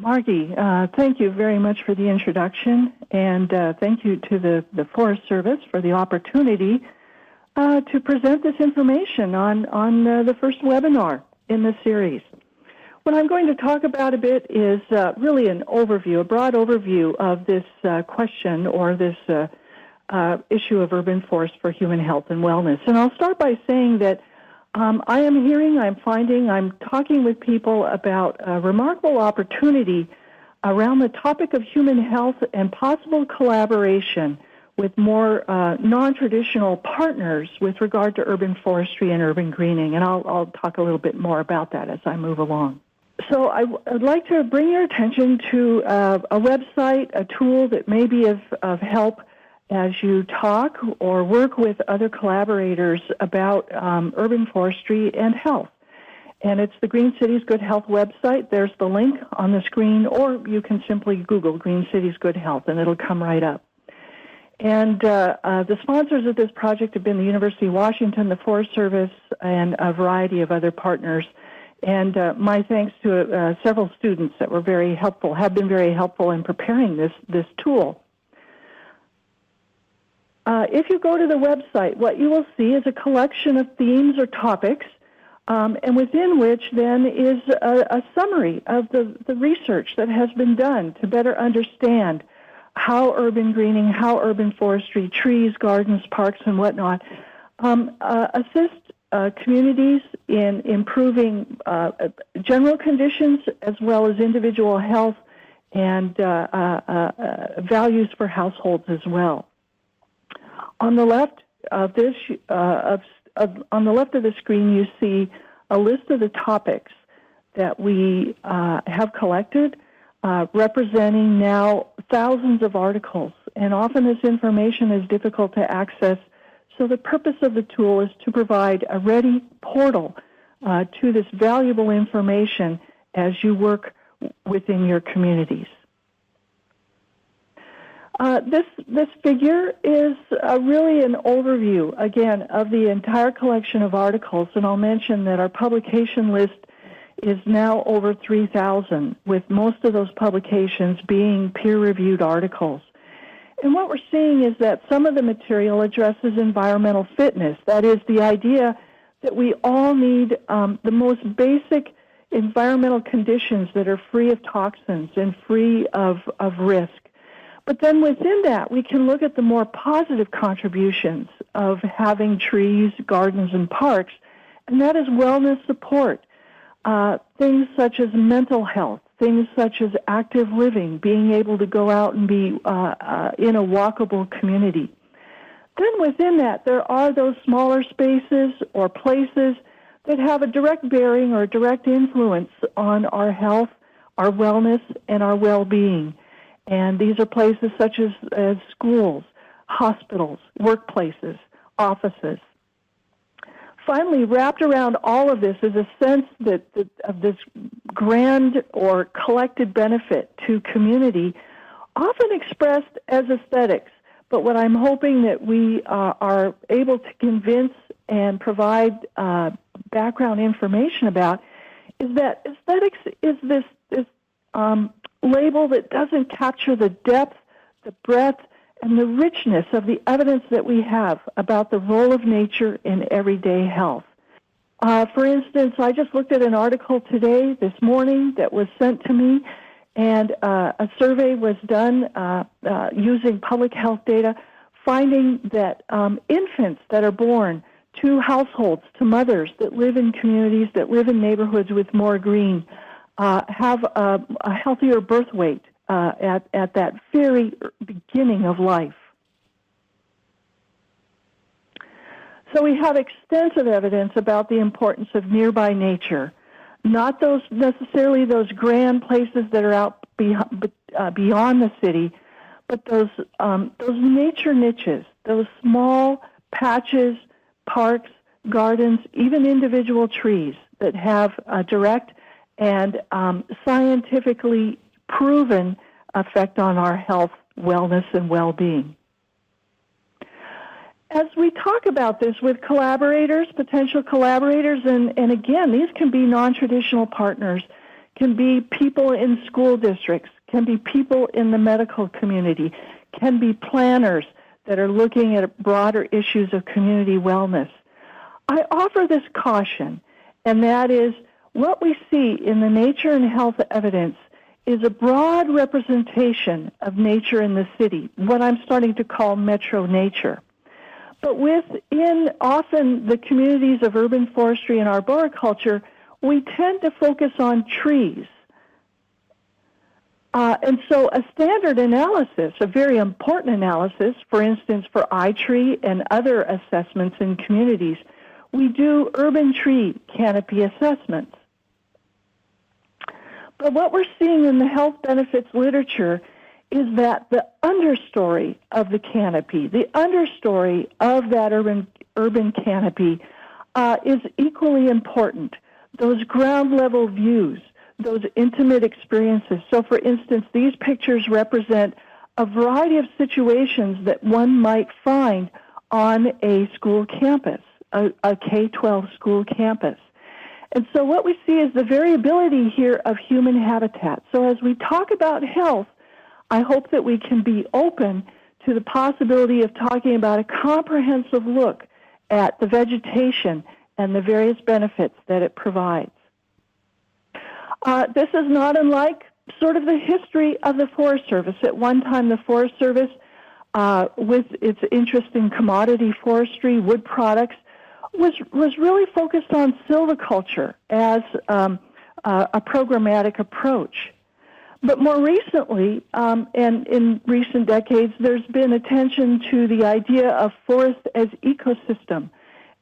Margie, thank you very much for the introduction, and thank you to the Forest Service for the opportunity to present this information on the first webinar in the series. What I'm going to talk about a bit is really an overview, a broad overview of this question or this issue of urban forests for human health and wellness. And I'll start by saying that I'm talking with people about a remarkable opportunity around the topic of human health and possible collaboration with more non-traditional partners with regard to urban forestry and urban greening. And I'll talk a little bit more about that as I move along. So I'd like to bring your attention to a website, a tool that may be of help as you talk or work with other collaborators about urban forestry and health. And it's the Green Cities Good Health website. There's the link on the screen, or you can simply Google Green Cities Good Health, and it'll come right up. And the sponsors of this project have been the University of Washington, the Forest Service, and a variety of other partners. And my thanks to several students that were very helpful, have been very helpful in preparing this tool. If you go to the website, what you will see is a collection of themes or topics, and within which then is a summary of the research that has been done to better understand how urban greening, how urban forestry, trees, gardens, parks, and whatnot assist communities in improving general conditions as well as individual health and values for households as well. On the left of this, on the left of the screen, you see a list of the topics that we have collected, representing now thousands of articles. And often this information is difficult to access, so the purpose of the tool is to provide a ready portal to this valuable information as you work within your communities. This figure is really an overview, again, of the entire collection of articles, and I'll mention that our publication list is now over 3,000, with most of those publications being peer-reviewed articles. And what we're seeing is that some of the material addresses environmental fitness, that is, the idea that we all need the most basic environmental conditions that are free of toxins and free of risk. But then within that, we can look at the more positive contributions of having trees, gardens, and parks, and that is wellness support. Things such as mental health, things such as active living, being able to go out and be in a walkable community. Then within that, there are those smaller spaces or places that have a direct bearing or a direct influence on our health, our wellness, and our well-being. And these are places such as schools, hospitals, workplaces, offices. Finally, wrapped around all of this is a sense of this grand or collected benefit to community, often expressed as aesthetics. But what I'm hoping that we are able to convince and provide background information about is that aesthetics is this label that doesn't capture the depth, the breadth, and the richness of the evidence that we have about the role of nature in everyday health. For instance, I just looked at an article this morning, that was sent to me, and a survey was done using public health data, finding that infants that are born to households, to mothers that live in communities, that live in neighborhoods with more green, have a healthier birth weight at that very beginning of life. So we have extensive evidence about the importance of nearby nature, not necessarily those grand places that are out beyond the city, but those nature niches, those small patches, parks, gardens, even individual trees that have a direct and scientifically proven effect on our health, wellness, and well-being. As we talk about this with collaborators, potential collaborators, and again, these can be non-traditional partners, can be people in school districts, can be people in the medical community, can be planners that are looking at broader issues of community wellness. I offer this caution, and that is what we see in the nature and health evidence is a broad representation of nature in the city, what I'm starting to call metro nature. But within often the communities of urban forestry and arboriculture, we tend to focus on trees. And so a standard analysis, a very important analysis, for instance, for iTree and other assessments in communities, we do urban tree canopy assessments. But what we're seeing in the health benefits literature is that the understory of the canopy, the understory of that urban canopy is equally important. Those ground level views, those intimate experiences. So for instance, these pictures represent a variety of situations that one might find on a school campus, a K-12 school campus. And so what we see is the variability here of human habitat. So as we talk about health, I hope that we can be open to the possibility of talking about a comprehensive look at the vegetation and the various benefits that it provides. This is not unlike sort of the history of the Forest Service. At one time, the Forest Service, with its interest in commodity forestry, wood products, was really focused on silviculture as a programmatic approach. But more recently, and in recent decades, there's been attention to the idea of forest as ecosystem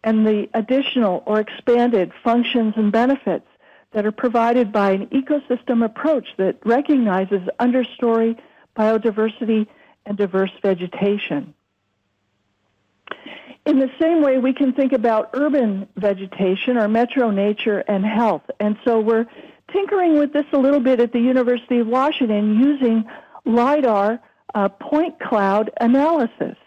and the additional or expanded functions and benefits that are provided by an ecosystem approach that recognizes understory, biodiversity, and diverse vegetation. In the same way, we can think about urban vegetation or metro nature and health. And so we're tinkering with this a little bit at the University of Washington using LIDAR point cloud analysis.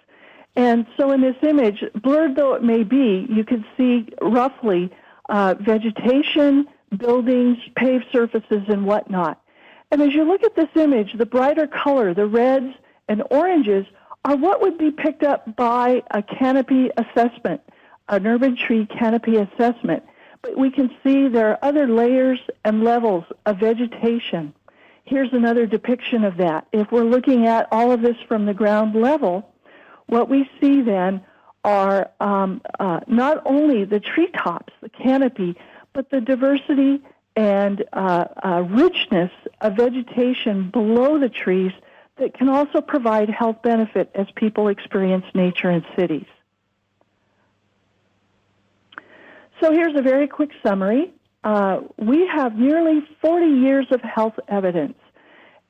And so in this image, blurred though it may be, you can see roughly vegetation, buildings, paved surfaces, and whatnot. And as you look at this image, the brighter color, the reds and oranges, are what would be picked up by a canopy assessment, an urban tree canopy assessment. But we can see there are other layers and levels of vegetation. Here's another depiction of that. If we're looking at all of this from the ground level, what we see then are not only the treetops, the canopy, but the diversity and richness of vegetation below the trees that can also provide health benefit as people experience nature in cities. So here's a very quick summary. We have nearly 40 years of health evidence,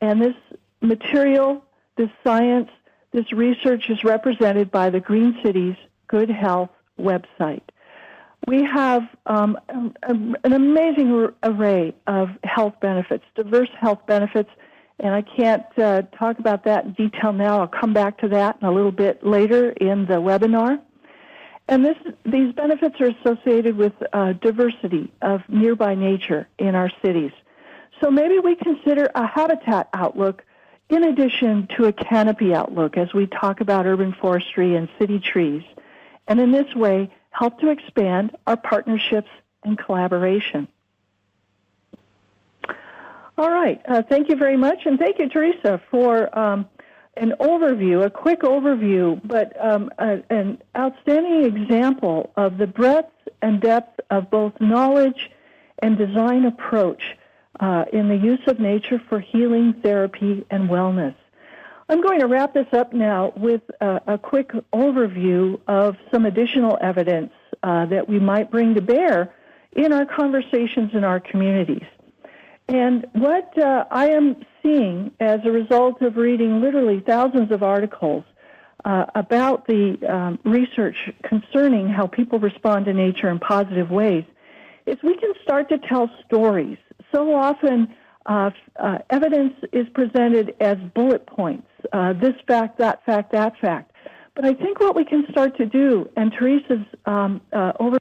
and this material, this science, this research is represented by the Green Cities Good Health website. We have an amazing array of health benefits, diverse health benefits, and I can't talk about that in detail now. I'll come back to that in a little bit later in the webinar. And these benefits are associated with diversity of nearby nature in our cities. So maybe we consider a habitat outlook in addition to a canopy outlook as we talk about urban forestry and city trees. And in this way, help to expand our partnerships and collaboration. All right. Thank you very much. And thank you, Teresa, for an overview, a quick overview, but an outstanding example of the breadth and depth of both knowledge and design approach in the use of nature for healing, therapy, and wellness. I'm going to wrap this up now with a quick overview of some additional evidence that we might bring to bear in our conversations in our communities. And what I am seeing as a result of reading literally thousands of articles about the research concerning how people respond to nature in positive ways is we can start to tell stories. So often evidence is presented as bullet points, this fact, that fact, that fact. But I think what we can start to do, and Teresa's over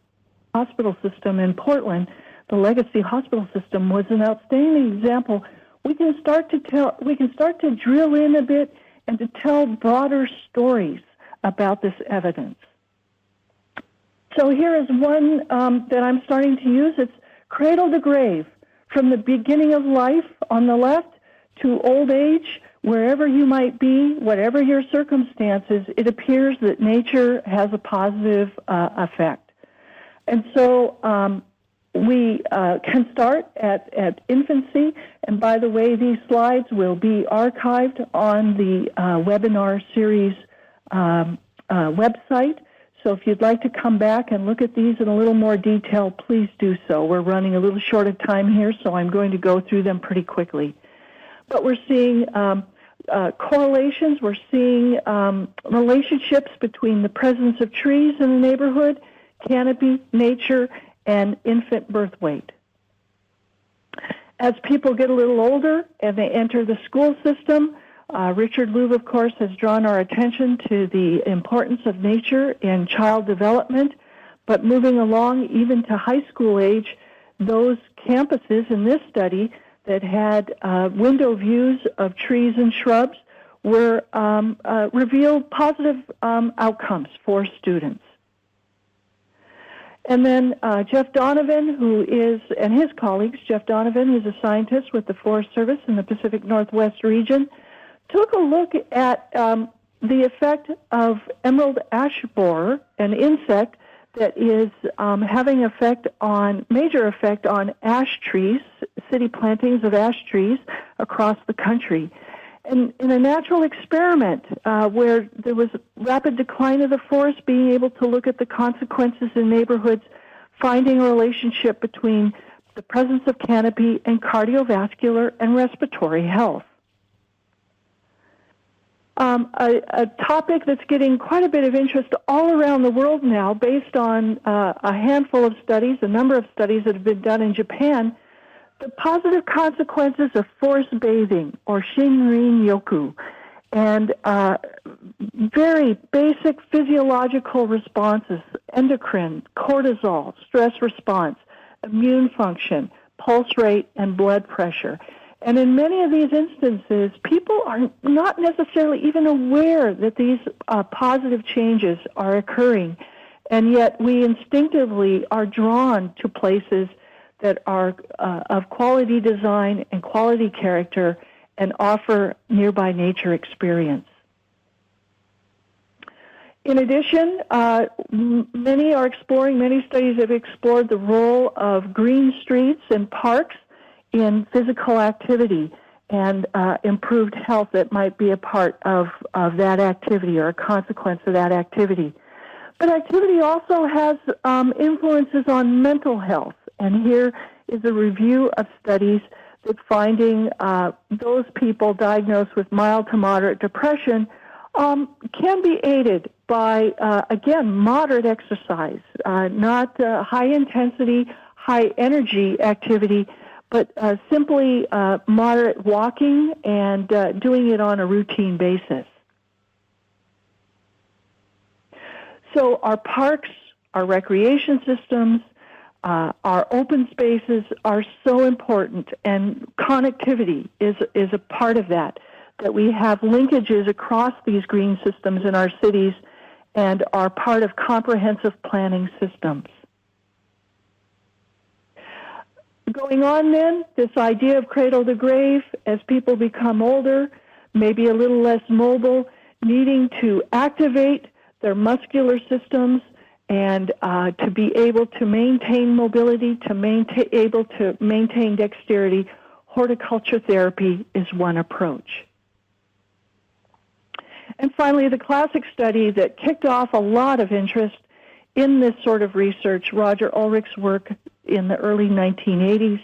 hospital system in Portland the legacy hospital system was an outstanding example. We can start to drill in a bit and to tell broader stories about this evidence. So here is one that I'm starting to use. It's cradle to grave, from the beginning of life on the left to old age, wherever you might be, whatever your circumstances, it appears that nature has a positive effect. And so we can start at infancy. And by the way, these slides will be archived on the webinar series website. So if you'd like to come back and look at these in a little more detail, please do so. We're running a little short of time here, so I'm going to go through them pretty quickly. But we're seeing correlations. We're seeing relationships between the presence of trees in the neighborhood, canopy, nature, and infant birth weight. As people get a little older and they enter the school system, Richard Louv, of course, has drawn our attention to the importance of nature in child development, but moving along even to high school age, those campuses in this study that had window views of trees and shrubs were revealed positive outcomes for students. And then Jeff Donovan, and his colleagues, Jeff Donovan, who's a scientist with the Forest Service in the Pacific Northwest region, took a look at the effect of emerald ash borer, an insect that is having major effect on ash trees, city plantings of ash trees across the country. And in a natural experiment where there was rapid decline of the forest, being able to look at the consequences in neighborhoods, finding a relationship between the presence of canopy and cardiovascular and respiratory health. A topic that's getting quite a bit of interest all around the world now, based on a handful of studies, a number of studies that have been done in Japan, the positive consequences of forest bathing, or shinrin-yoku, and very basic physiological responses: endocrine, cortisol, stress response, immune function, pulse rate, and blood pressure. And in many of these instances, people are not necessarily even aware that these positive changes are occurring, and yet we instinctively are drawn to places that are of quality design and quality character and offer nearby nature experience. In addition, many studies have explored the role of green streets and parks in physical activity and improved health that might be a part of that activity or a consequence of that activity. But activity also has influences on mental health. And here is a review of studies that finding those people diagnosed with mild to moderate depression can be aided by, again, moderate exercise, not high-intensity, high-energy activity, but simply moderate walking and doing it on a routine basis. So our parks, our recreation systems, our open spaces are so important, and connectivity is a part of that we have linkages across these green systems in our cities and are part of comprehensive planning systems. Going on then, this idea of cradle to grave, as people become older, maybe a little less mobile, needing to activate their muscular systems and to be able to maintain mobility, able to maintain dexterity, horticulture therapy is one approach. And finally, the classic study that kicked off a lot of interest in this sort of research, Roger Ulrich's work in the early 1980s,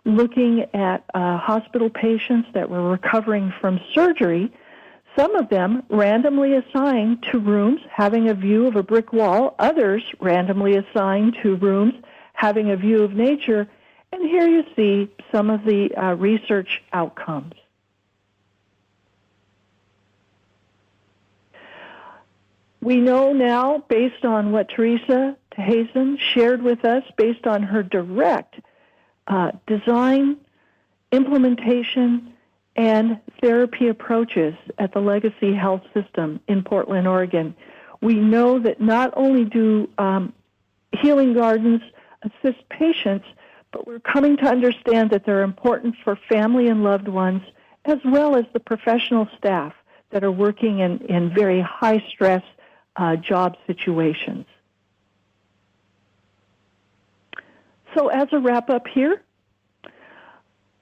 looking at hospital patients that were recovering from surgery, some of them randomly assigned to rooms having a view of a brick wall, others randomly assigned to rooms having a view of nature, and here you see some of the research outcomes. We know now, based on what Teresia Hazen shared with us, based on her direct design, implementation, and therapy approaches at the Legacy Health System in Portland, Oregon. We know that not only do healing gardens assist patients, but we're coming to understand that they're important for family and loved ones, as well as the professional staff that are working in very high-stress job situations. So as a wrap-up here,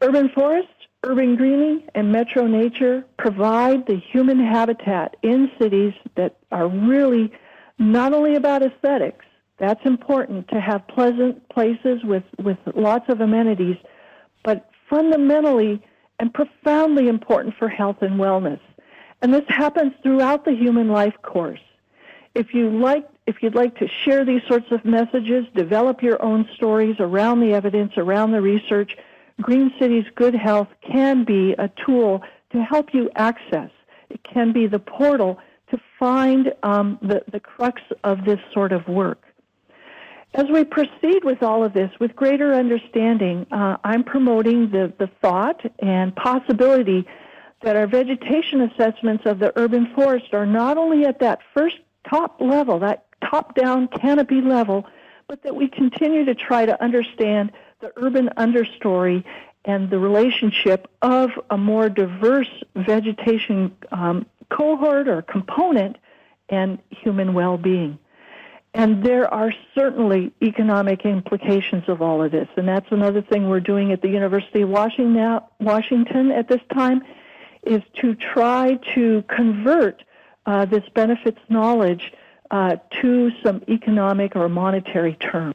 urban forests, urban greening, and metro nature provide the human habitat in cities that are really not only about aesthetics. That's important to have pleasant places with lots of amenities, but fundamentally and profoundly important for health and wellness. And this happens throughout the human life course. If you'd like to share these sorts of messages, develop your own stories around the evidence, around the research, Green Cities Good Health can be a tool to help you access. It can be the portal to find the crux of this sort of work. As we proceed with all of this, with greater understanding, I'm promoting the thought and possibility that our vegetation assessments of the urban forest are not only at that first top level, that top-down canopy level, but that we continue to try to understand the urban understory and the relationship of a more diverse vegetation cohort or component and human well-being. And there are certainly economic implications of all of this, and that's another thing we're doing at the University of Washington at this time, is to try to convert this benefits knowledge to some economic or monetary term.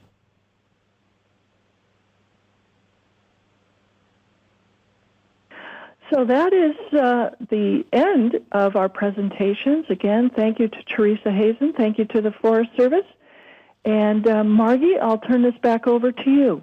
So that is the end of our presentations. Again, thank you to Teresia Hazen. Thank you to the Forest Service. And Margie, I'll turn this back over to you.